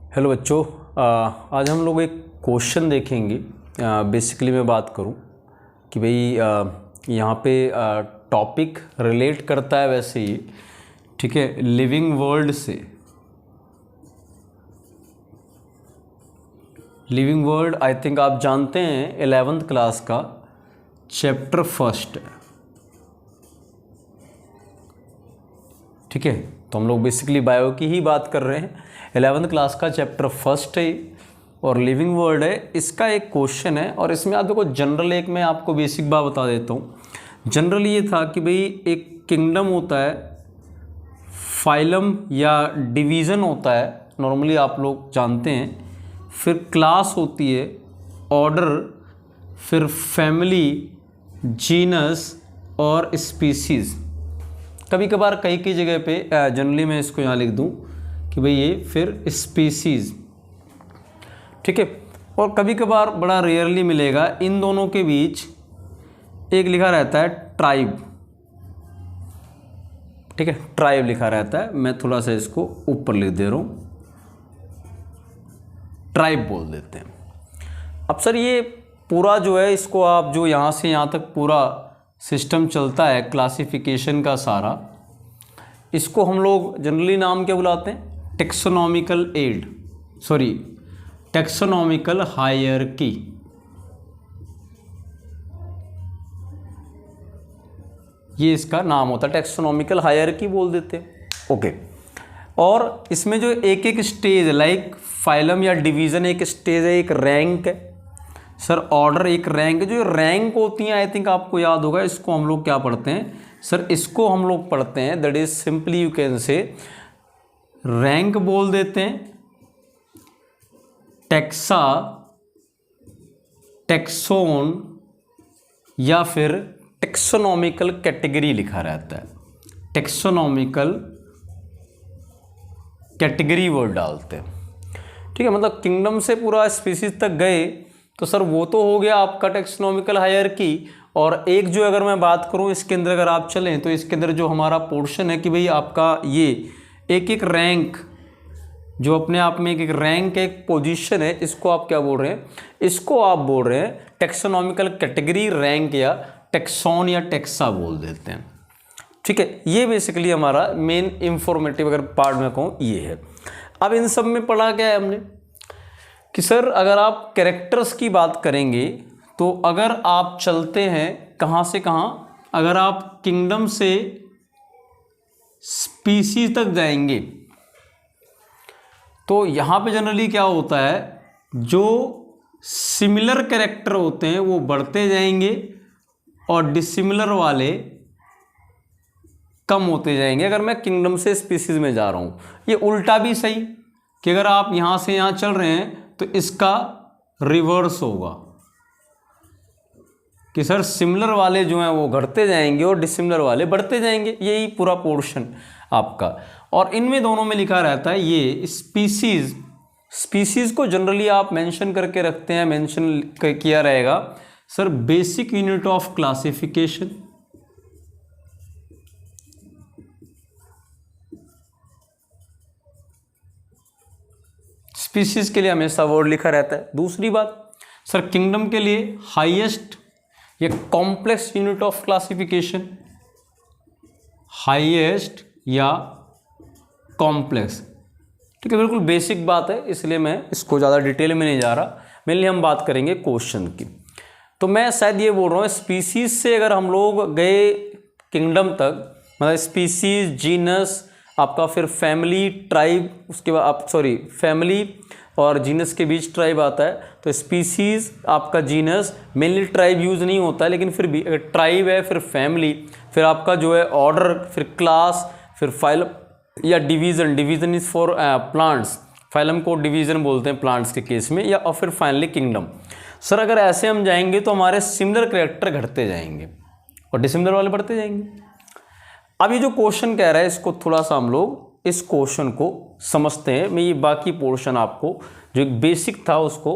Hello बच्चों, आज हम लोग एक क्वेश्चन देखेंगे। बेसिकली मैं बात करूं कि भाई यहाँ पे टॉपिक रिलेट करता है वैसे ही, ठीक है, लिविंग वर्ल्ड से। लिविंग वर्ल्ड आई थिंक आप जानते हैं 11th क्लास का चैप्टर फर्स्ट है, ठीक है। तो हम लोग बेसिकली बायो की ही बात कर रहे हैं। 11th क्लास का चैप्टर फर्स्ट है और लिविंग वर्ल्ड है। इसका एक क्वेश्चन है और इसमें आप देखो जनरल, एक मैं आपको बेसिक बात बता देता हूँ। जनरल ये था कि भाई एक किंगडम होता है, फाइलम या डिवीज़न होता है, नॉर्मली आप लोग जानते हैं। फिर क्लास होती है, ऑर्डर, फिर फैमिली, जीनस और स्पीसीज़। कभी कभार कई जगह पे जनरली मैं इसको यहाँ लिख दूँ कि भाई ये फिर स्पीसीज़, ठीक है। और कभी कभार बड़ा रेयरली मिलेगा इन दोनों के बीच एक लिखा रहता है ट्राइब, ठीक है, ट्राइब लिखा रहता है। मैं थोड़ा सा इसको ऊपर लिख दे रहा हूँ, ट्राइब बोल देते हैं। अब सर ये पूरा जो है, इसको आप जो यहाँ से यहाँ तक पूरा सिस्टम चलता है क्लासिफिकेशन का सारा, इसको हम लोग जनरली नाम क्या बुलाते हैं? Taxonomical hierarchy. ये इसका नाम होता है, टेक्सोनॉमिकल हायरार्की बोल देते हैं, ओके। और इसमें जो एक एक स्टेज, लाइक फाइलम या डिवीज़न एक स्टेज है, एक रैंक है सर, ऑर्डर एक रैंक। जो रैंक होती हैं आई थिंक आपको याद होगा, इसको हम लोग क्या पढ़ते हैं सर? इसको हम लोग पढ़ते हैं, that is simply you can say rank बोल देते हैं। टेक्सा, टेक्सोन या फिर टेक्सोनॉमिकल कैटेगरी लिखा रहता है। टेक्सोनॉमिकल कैटेगरी वर्ड डालते हैं, ठीक है। मतलब किंगडम से पूरा स्पीसीज तक गए तो सर वो तो हो गया आपका टेक्सोनॉमिकल हायरार्की। और एक जो अगर मैं बात करूं इसके अंदर अगर आप चलें तो इसके अंदर जो हमारा पोर्शन है कि भाई आपका ये एक एक रैंक, जो अपने आप में एक एक रैंक, एक पोजीशन है, इसको आप क्या बोल रहे हैं? इसको आप बोल रहे हैं टेक्सोनॉमिकल कैटेगरी, रैंक या टेक्सॉन या टेक्सा बोल देते हैं, ठीक है। ये बेसिकली हमारा मेन इंफॉर्मेटिव अगर पार्ट में कहूँ ये है। अब इन सब में पढ़ा क्या है हमने कि सर अगर आप कैरेक्टर्स की बात करेंगे तो अगर आप चलते हैं कहाँ से कहाँ, अगर आप किंगडम से स्पीसीज तक जाएंगे तो यहाँ पे जनरली क्या होता है, जो सिमिलर कैरेक्टर होते हैं वो बढ़ते जाएंगे और डिसिमिलर वाले कम होते जाएंगे। अगर मैं किंगडम से स्पीसीज में जा रहा हूँ, ये उल्टा भी सही कि अगर आप यहाँ से यहाँ चल रहे हैं तो इसका रिवर्स होगा कि सर सिमिलर वाले जो हैं वो घटते जाएंगे और डिसिमिलर वाले बढ़ते जाएंगे। यही पूरा पोर्शन आपका। और इनमें दोनों में लिखा रहता है ये स्पीसीज। स्पीसीज को जनरली आप मेंशन करके रखते हैं, मेंशन किया रहेगा sir basic unit of classification. Species के लिए हमेशा वर्ड लिखा रहता है। दूसरी बात सर, किंगडम के लिए हाईएस्ट या complex unit of classification, highest या कॉम्प्लेक्स, ठीक है। बिल्कुल बेसिक बात है, इसलिए मैं इसको ज़्यादा डिटेल में नहीं जा रहा। मेनली हम बात करेंगे क्वेश्चन की। तो मैं शायद ये बोल रहा हूँ, स्पीसीज से अगर हम लोग गए किंगडम तक, मतलब स्पीसीज, जीनस आपका, फिर फैमिली, ट्राइब, उसके बाद आप फैमिली और जीनस के बीच ट्राइब आता है। तो स्पीसीज आपका, जीनस, मेनली ट्राइब यूज़ नहीं होता है, लेकिन फिर भी अगर ट्राइब है, फिर फैमिली, फिर आपका जो है ऑर्डर, फिर क्लास, फिर फाइलम या division. Division is for plants, phylum को डिवीज़न बोलते हैं प्लांट्स के केस में, या और फिर फाइनली किंगडम। सर अगर ऐसे हम जाएंगे तो हमारे सिमिलर कैरेक्टर घटते जाएंगे और डिसिमिलर वाले बढ़ते जाएंगे। अब ये जो क्वेश्चन कह रहा है, इसको थोड़ा सा हम लोग इस क्वेश्चन को समझते हैं। मैं ये बाकी पोर्शन आपको जो एक बेसिक था उसको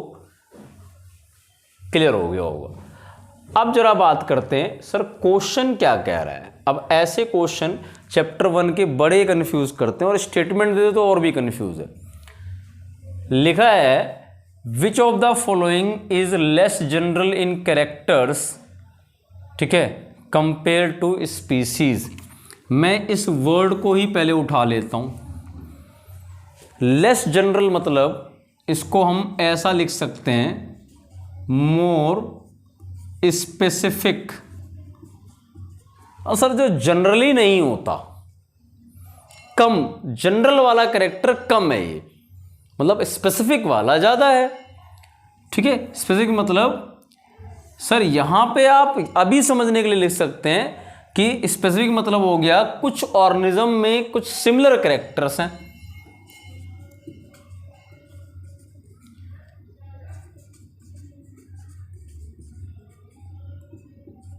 क्लियर हो गया होगा। अब जरा बात करते हैं सर क्वेश्चन क्या कह रहा है। अब ऐसे क्वेश्चन चैप्टर 1 के बड़े कंफ्यूज करते हैं और स्टेटमेंट दे दो तो और भी कंफ्यूज है। लिखा है which of the following is less general in characters, ठीक है, कंपेयर टू स्पीसीज। मैं इस वर्ड को ही पहले उठा लेता हूं। लेस जनरल मतलब इसको हम ऐसा लिख सकते हैं, मोर स्पेसिफिक। सर जो जनरली नहीं होता, कम जनरल वाला कैरेक्टर कम है, ये मतलब स्पेसिफिक वाला ज़्यादा है, ठीक है। स्पेसिफिक मतलब सर यहाँ पे आप अभी समझने के लिए लिख सकते हैं कि स्पेसिफिक मतलब हो गया कुछ ऑर्गेनिज्म में कुछ सिमिलर कैरेक्टर्स हैं।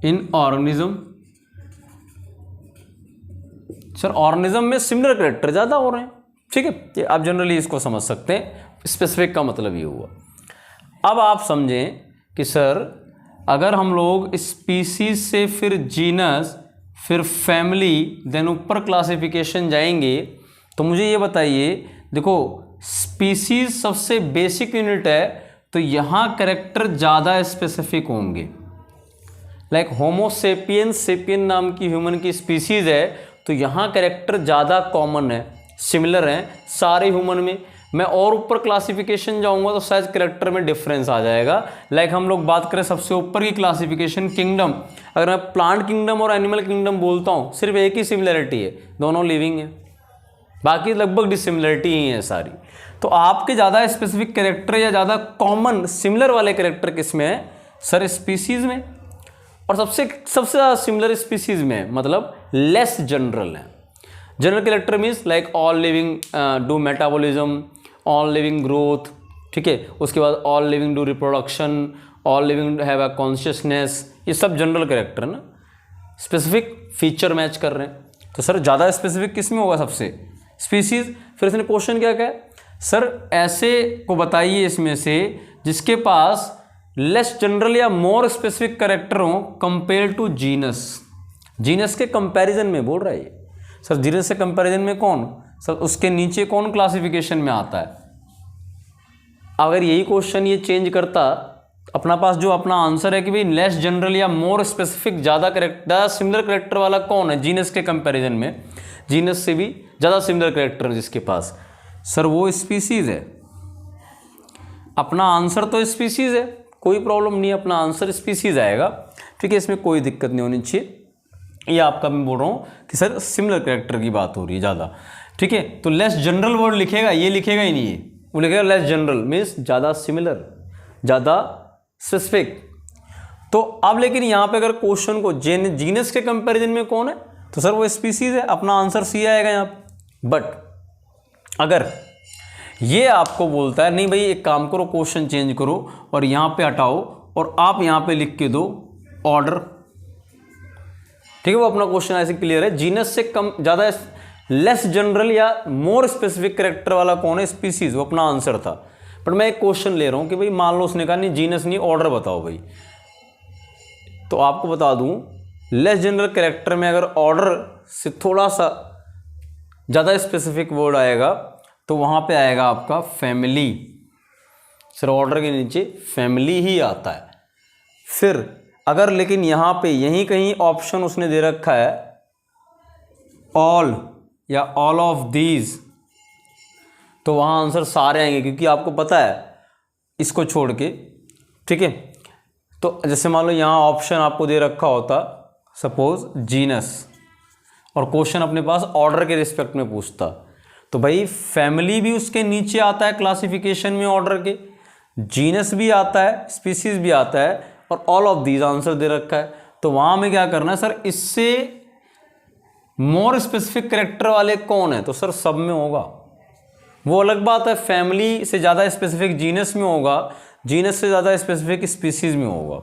इन ऑर्गेनिज्म, सर ऑर्गेनिज्म में सिमिलर कैरेक्टर ज़्यादा हो रहे हैं, ठीक है। आप जनरली इसको समझ सकते हैं, स्पेसिफिक का मतलब ये हुआ। अब आप समझें कि सर अगर हम लोग स्पीसीज से फिर जीनस फिर फैमिली देन ऊपर क्लासिफिकेशन जाएंगे, तो मुझे ये बताइए, देखो स्पीसीज सबसे बेसिक यूनिट है, तो यहाँ कैरेक्टर ज़्यादा स्पेसिफिक होंगे। लाइक होमोसेपियन, सेपियन नाम की ह्यूमन की स्पीसीज है, तो यहाँ कैरेक्टर ज़्यादा कॉमन है, सिमिलर हैं सारे ह्यूमन में। मैं और ऊपर क्लासिफिकेशन जाऊंगा तो शायद कैरेक्टर में डिफरेंस आ जाएगा। लाइक हम लोग बात करें सबसे ऊपर की क्लासिफिकेशन किंगडम, अगर मैं प्लांट किंगडम और एनिमल किंगडम बोलता हूँ, सिर्फ एक ही सिमिलरिटी है, दोनों लिविंग है, बाकी लगभग डिसिमिलरिटी ही है सारी। तो आपके ज़्यादा स्पेसिफिक कैरेक्टर या ज़्यादा कॉमन सिमिलर वाले कैरेक्टर किस में है सर? स्पीसीज में। और सबसे ज़्यादा सिमिलर स्पीसीज में है, मतलब लेस जनरल है। General character means like all living do metabolism, all living growth, ठीक है। उसके बाद all living do reproduction, all living have a consciousness, ये सब जनरल कैरेक्टर है ना, स्पेसिफिक फीचर मैच कर रहे हैं। तो सर ज़्यादा स्पेसिफिक किस में होगा? सबसे स्पीसीज। फिर इसने क्वेश्चन क्या कहा सर, ऐसे को बताइए इसमें से जिसके पास लेस जनरल या मोर स्पेसिफिक कैरेक्टर हो कंपेयर टू जीनस। जीनस के कंपैरिजन में बोल रहा है ये सर। जीनस से कंपैरिजन में कौन सर? उसके नीचे कौन क्लासिफिकेशन में आता है? अगर यही क्वेश्चन ये चेंज करता, अपना पास जो अपना आंसर है कि भाई लेस जनरल या मोर स्पेसिफिक ज़्यादा सिमिलर कैरेक्टर वाला कौन है जीनस के कंपैरिजन में, जीनस से भी ज़्यादा सिमिलर कैरेक्टर है जिसके पास, सर वो स्पीसीज है। अपना आंसर तो स्पीसीज है, कोई प्रॉब्लम नहीं, अपना आंसर स्पीसीज आएगा, ठीक है, इसमें कोई दिक्कत नहीं होनी चाहिए। ये आपका मैं बोल रहा हूँ कि सर सिमिलर कैरेक्टर की बात हो रही है ज़्यादा, ठीक है। तो लेस जनरल वर्ड लिखेगा, ये लिखेगा ही नहीं है, वो लिखेगा लेस जनरल मीन्स ज़्यादा सिमिलर, ज़्यादा स्पेसिफिक। तो अब लेकिन यहाँ पे अगर क्वेश्चन को जीनस के कंपैरिजन में कौन है, तो सर वो स्पीसीज है, अपना आंसर सी आएगा यहाँ पे। बट अगर ये आपको बोलता है नहीं भाई एक काम करो, क्वेश्चन चेंज करो और यहाँ पे हटाओ और आप यहाँ पे लिख के दो ऑर्डर, ठीक है, वो अपना क्वेश्चन ऐसे क्लियर है। जीनस से कम ज़्यादा लेस जनरल या मोर स्पेसिफिक कैरेक्टर वाला कौन है? स्पीसीज, वो अपना आंसर था। बट मैं एक क्वेश्चन ले रहा हूँ कि भाई मान लो उसने कहा नहीं जीनस नहीं, ऑर्डर बताओ भाई, तो आपको बता दूँ लेस जनरल कैरेक्टर में अगर ऑर्डर से थोड़ा सा ज़्यादा स्पेसिफिक वर्ड आएगा तो वहाँ पे आएगा आपका फैमिली। सर ऑर्डर के नीचे फैमिली ही आता है। फिर अगर लेकिन यहाँ पे यहीं कहीं ऑप्शन उसने दे रखा है ऑल या ऑल ऑफ दीज, तो वहाँ आंसर सारे आएंगे, क्योंकि आपको पता है इसको छोड़ के, ठीक है। तो जैसे मान लो यहाँ ऑप्शन आपको दे रखा होता सपोज जीनस, और क्वेश्चन अपने पास ऑर्डर के रिस्पेक्ट में पूछता, तो भाई फैमिली भी उसके नीचे आता है क्लासिफिकेशन में ऑर्डर के, जीनस भी आता है, स्पीसीज भी आता है, और ऑल ऑफ दीज आंसर दे रखा है। तो वहाँ में क्या करना है सर, इससे मोर स्पेसिफिक कैरेक्टर वाले कौन है? तो सर सब में होगा, वो अलग बात है, फैमिली से ज़्यादा स्पेसिफिक जीनस में होगा, जीनस से ज़्यादा स्पेसिफिक स्पीसीज में होगा,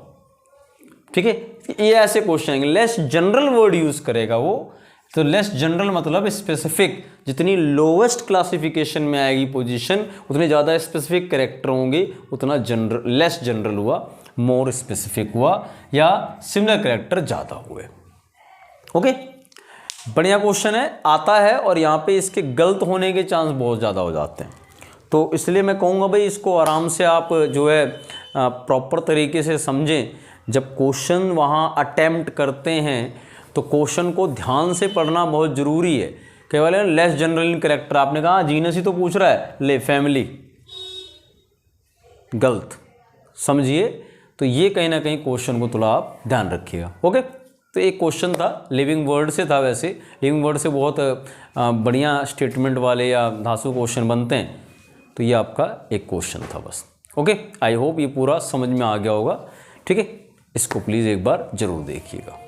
ठीक है। ये ऐसे क्वेश्चन आएंगे, लेस जनरल वर्ड यूज़ करेगा वो। तो लेस जनरल मतलब स्पेसिफिक, जितनी लोवेस्ट क्लासिफिकेशन में आएगी पोजीशन उतने ज़्यादा स्पेसिफिक कैरेक्टर होंगे, उतना जनरल, लेस जनरल हुआ, मोर स्पेसिफिक हुआ, या सिमिलर कैरेक्टर ज़्यादा हुए। ओके, बढ़िया क्वेश्चन है, आता है, और यहाँ पे इसके गलत होने के चांस बहुत ज़्यादा हो जाते हैं। तो इसलिए मैं कहूँगा भाई इसको आराम से आप जो है प्रॉपर तरीके से समझें। जब क्वेश्चन वहाँ अटेम्प्ट करते हैं तो क्वेश्चन को ध्यान से पढ़ना बहुत ज़रूरी है। केवल लेस जनरल इन कैरेक्टर, आपने कहा जीनस ही तो पूछ रहा है, ले फैमिली, गलत, समझिए। तो ये कहीं ना कहीं क्वेश्चन को थोड़ा आप ध्यान रखिएगा। ओके, तो एक क्वेश्चन था लिविंग वर्ड से था। वैसे लिविंग वर्ड से बहुत बढ़िया स्टेटमेंट वाले या धांसू क्वेश्चन बनते हैं, तो ये आपका एक क्वेश्चन था बस। ओके, आई होप ये पूरा समझ में आ गया होगा। ठीक है, इसको प्लीज़ एक बार ज़रूर देखिएगा।